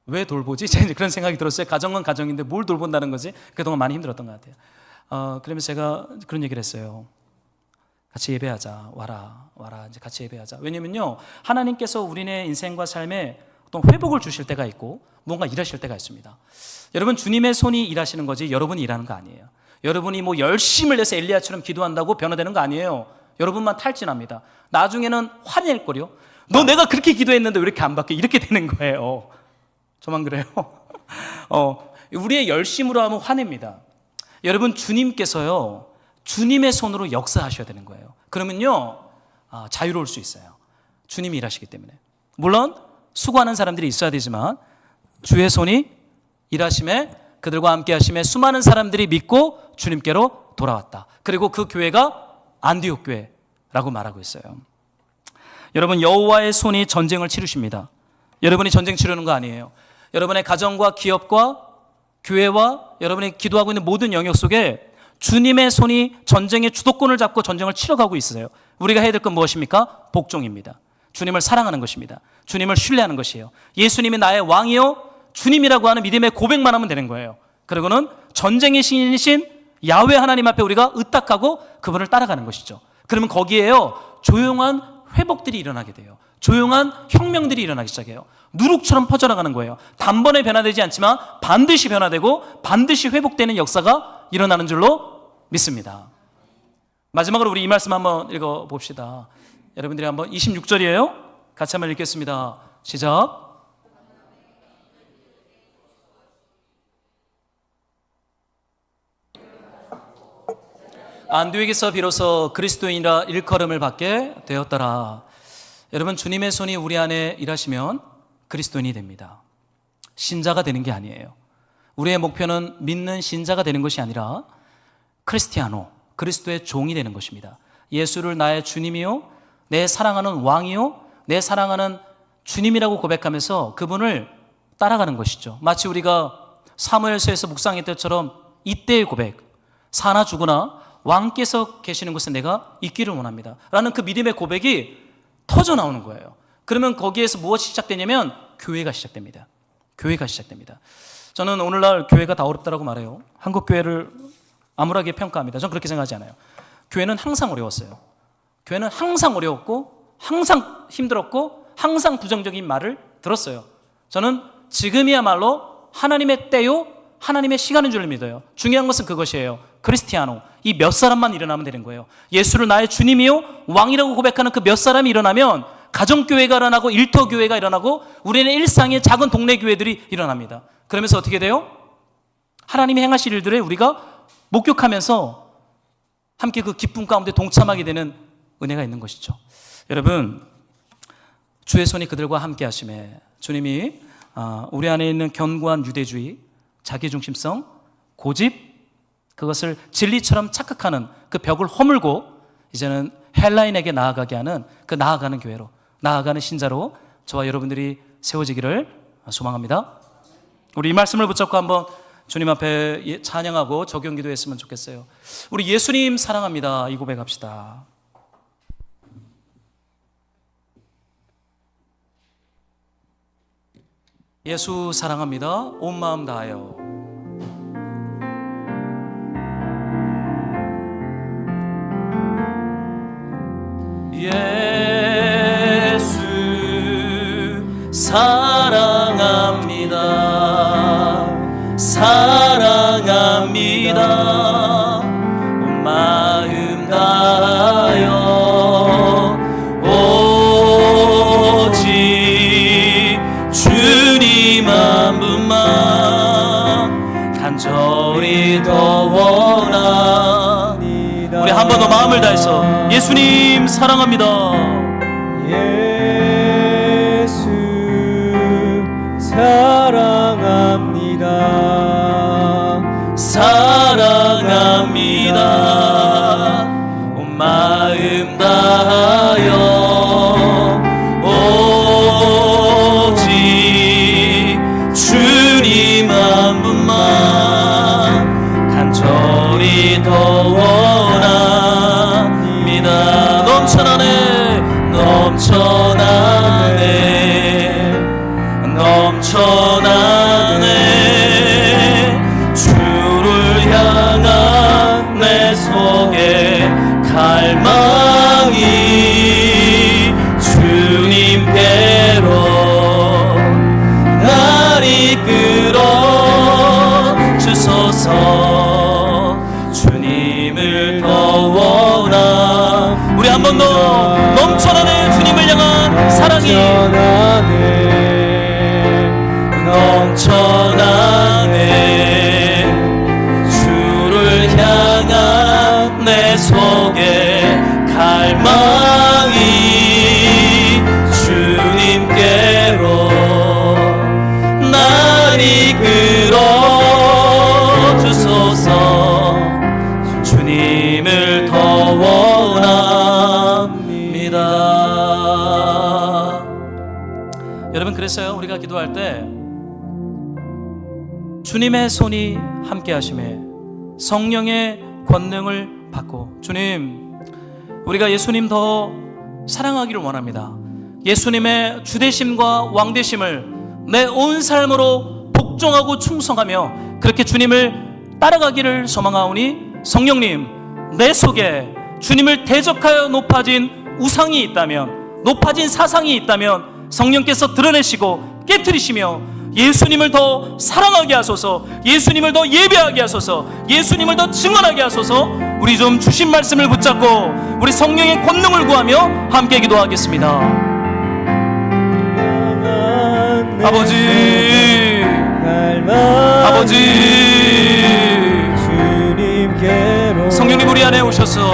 왜 돌보지? 제가 그런 생각이 들었어요. 가정은 가정인데 뭘 돌본다는 거지? 그동안 많이 힘들었던 것 같아요. 그러면서 제가 그런 얘기를 했어요. 같이 예배하자. 와라. 이제 같이 예배하자. 왜냐면요, 하나님께서 우리네 인생과 삶에 어떤 회복을 주실 때가 있고 뭔가 일하실 때가 있습니다. 여러분 주님의 손이 일하시는 거지 여러분이 일하는 거 아니에요. 여러분이 뭐 열심을 내서 엘리야처럼 기도한다고 변화되는 거 아니에요. 여러분만 탈진합니다. 나중에는 화낼 거요. 너 내가 그렇게 기도했는데 왜 이렇게 안 받게? 이렇게 되는 거예요. 저만 그래요? 우리의 열심으로 하면 화냅니다. 여러분 주님께서요 주님의 손으로 역사하셔야 되는 거예요. 그러면요 자유로울 수 있어요. 주님이 일하시기 때문에. 물론 수고하는 사람들이 있어야 되지만 주의 손이 일하심에 그들과 함께 하심에 수많은 사람들이 믿고 주님께로 돌아왔다. 그리고 그 교회가 안디옥 교회라고 말하고 있어요. 여러분 여호와의 손이 전쟁을 치르십니다. 여러분이 전쟁 치르는 거 아니에요. 여러분의 가정과 기업과 교회와 여러분이 기도하고 있는 모든 영역 속에 주님의 손이 전쟁의 주도권을 잡고 전쟁을 치러가고 있어요. 우리가 해야 될 건 무엇입니까? 복종입니다. 주님을 사랑하는 것입니다. 주님을 신뢰하는 것이에요. 예수님이 나의 왕이요 주님이라고 하는 믿음의 고백만 하면 되는 거예요. 그리고는 전쟁의 신이신 야훼 하나님 앞에 우리가 의탁하고 그분을 따라가는 것이죠. 그러면 거기에요 조용한 회복들이 일어나게 돼요. 조용한 혁명들이 일어나기 시작해요. 누룩처럼 퍼져나가는 거예요. 단번에 변화되지 않지만 반드시 변화되고 반드시 회복되는 역사가 일어나는 줄로 믿습니다. 마지막으로 우리 이 말씀 한번 읽어봅시다. 여러분들이 한번 26절이에요. 같이 한번 읽겠습니다. 시작. 안디옥에서 비로소 그리스도인이라 일컬음을 받게 되었더라. 여러분 주님의 손이 우리 안에 일하시면 그리스도인이 됩니다. 신자가 되는 게 아니에요. 우리의 목표는 믿는 신자가 되는 것이 아니라 크리스티아노, 그리스도의 종이 되는 것입니다. 예수를 나의 주님이요 내 사랑하는 왕이요 내 사랑하는 주님이라고 고백하면서 그분을 따라가는 것이죠. 마치 우리가 사무엘서에서 묵상했던 것처럼 이때의 고백, 사나 죽으나 왕께서 계시는 곳에 내가 있기를 원합니다 라는 그 믿음의 고백이 터져 나오는 거예요. 그러면 거기에서 무엇이 시작되냐면 교회가 시작됩니다. 교회가 시작됩니다. 저는 오늘날 교회가 다 어렵다고 말해요. 한국 교회를 암울하게 평가합니다. 저는 그렇게 생각하지 않아요. 교회는 항상 어려웠어요. 교회는 항상 어려웠고 항상 힘들었고 항상 부정적인 말을 들었어요. 저는 지금이야말로 하나님의 때요 하나님의 시간인 줄 믿어요. 중요한 것은 그것이에요. 크리스티아노, 이 몇 사람만 일어나면 되는 거예요. 예수를 나의 주님이요 왕이라고 고백하는 그 몇 사람이 일어나면 가정교회가 일어나고 일터교회가 일어나고 우리는 일상의 작은 동네 교회들이 일어납니다. 그러면서 어떻게 돼요? 하나님이 행하실 일들에 우리가 목격하면서 함께 그 기쁨 가운데 동참하게 되는 은혜가 있는 것이죠. 여러분 주의 손이 그들과 함께 하심에 주님이 우리 안에 있는 견고한 유대주의, 자기중심성, 고집, 그것을 진리처럼 착각하는 그 벽을 허물고 이제는 헬라인에게 나아가게 하는 그 나아가는 교회로, 나아가는 신자로 저와 여러분들이 세워지기를 소망합니다. 우리 이 말씀을 붙잡고 한번 주님 앞에 찬양하고 적용 기도했으면 좋겠어요. 우리 예수님 사랑합니다 이 고백합시다. 예수 사랑합니다 온 마음 다하여. 예수 사랑합니다 사랑합니다 온 마음 다하여 오직 주님 한 분만 간절히 더 원합니다. 우리 한 번 더 마음을 다해서 예수님 사랑합니다. 예수 사랑합니다 사랑합니다 온 마음 다하여 오직 주님 한 분만 간절히 더 원합니다. 넘쳐나네 넘쳐나네 넘쳐나네 주를 향한 내 속에 갈망이 주님께로 날 이끌어 주소서 주님을 더 원하. 우리 한 번 더 넘쳐나네 주님을 향한 사랑이 넘쳐나네 주를 향한 내 속에 갈망이 주님께로 날 이끌어 주소서 주님을 더 원합니다. 여러분 그랬어요. 우리가 기도할 때 주님의 손이 함께 하심에 성령의 권능을 받고, 주님 우리가 예수님 더 사랑하기를 원합니다. 예수님의 주되심과 왕되심을 내 온 삶으로 복종하고 충성하며 그렇게 주님을 따라가기를 소망하오니 성령님 내 속에 주님을 대적하여 높아진 우상이 있다면, 높아진 사상이 있다면 성령께서 드러내시고 깨트리시며 예수님을 더 사랑하게 하소서, 예수님을 더 예배하게 하소서, 예수님을 더 증언하게 하소서. 우리 좀 주신 말씀을 붙잡고 우리 성령의 권능을 구하며 함께 기도하겠습니다. 아버지, 아버지, 성령님 우리 안에 오셔서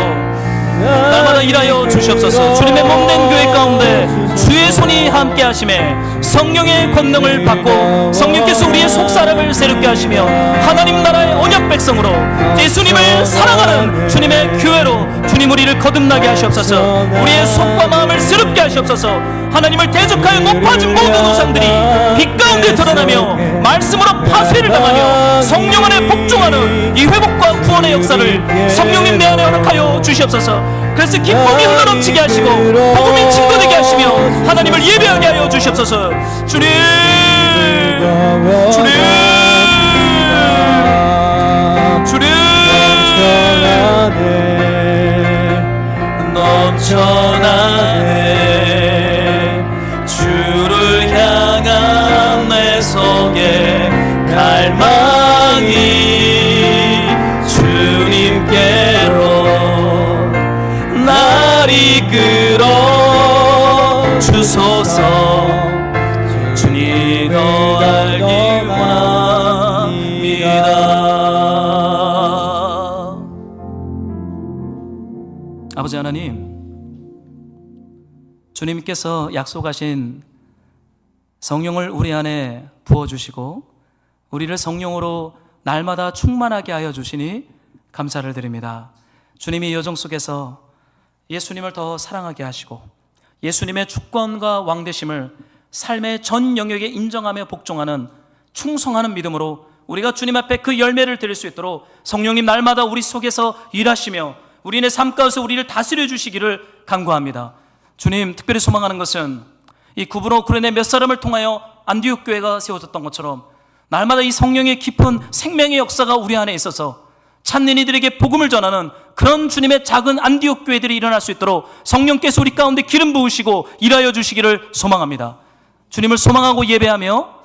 날마다 일하여 주시옵소서. 주님의 몸된 교회 가운데 주의 손이 함께 하심에 성령의 권능을 받고 성령께서 우리의 속사람을 새롭게 하시며 하나님 나라의 언약 백성으로 예수님을 사랑하는 주님의 교회로 주님 우리를 거듭나게 하시옵소서. 우리의 속과 마음을 새롭게 하시옵소서. 하나님을 대적하여 높아진 모든 우상들이 빛 가운데 드러나며 말씀으로 파쇄를 당하며 성령 안에 복종하는 이 회복과 구원의 역사를 성령님 내 안에 허락하여 주시옵소서. 그래서 기쁨이 흘러넘치게 하시고 복음이 증거되게 하시며 하나님을 예배하게 하여 주시옵소서. 주님, 주님, 주님, 넘쳐나네 주를 향한 내 속에 갈망이 주님께로 날 이끌어 주소서. 주님 더 알기 원합니다. 아버지 하나님, 주님께서 약속하신 성령을 우리 안에 부어주시고 우리를 성령으로 날마다 충만하게 하여 주시니 감사를 드립니다. 주님이 여정 속에서 예수님을 더 사랑하게 하시고 예수님의 주권과 왕되심을 삶의 전 영역에 인정하며 복종하는 충성하는 믿음으로 우리가 주님 앞에 그 열매를 드릴 수 있도록 성령님 날마다 우리 속에서 일하시며 우리의 삶 가운데서 우리를 다스려 주시기를 간구합니다. 주님, 특별히 소망하는 것은 이 구브로 구레네 몇 사람을 통하여 안디옥 교회가 세워졌던 것처럼 날마다 이 성령의 깊은 생명의 역사가 우리 안에 있어서 찾는 이들에게 복음을 전하는 그런 주님의 작은 안디옥 교회들이 일어날 수 있도록 성령께서 우리 가운데 기름 부으시고 일하여 주시기를 소망합니다. 주님을 소망하고 예배하며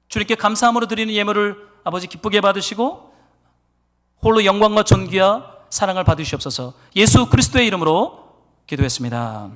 주님께 감사함으로 드리는 예물을 아버지 기쁘게 받으시고 홀로 영광과 존귀와 사랑을 받으시옵소서. 예수 그리스도의 이름으로 기도했습니다.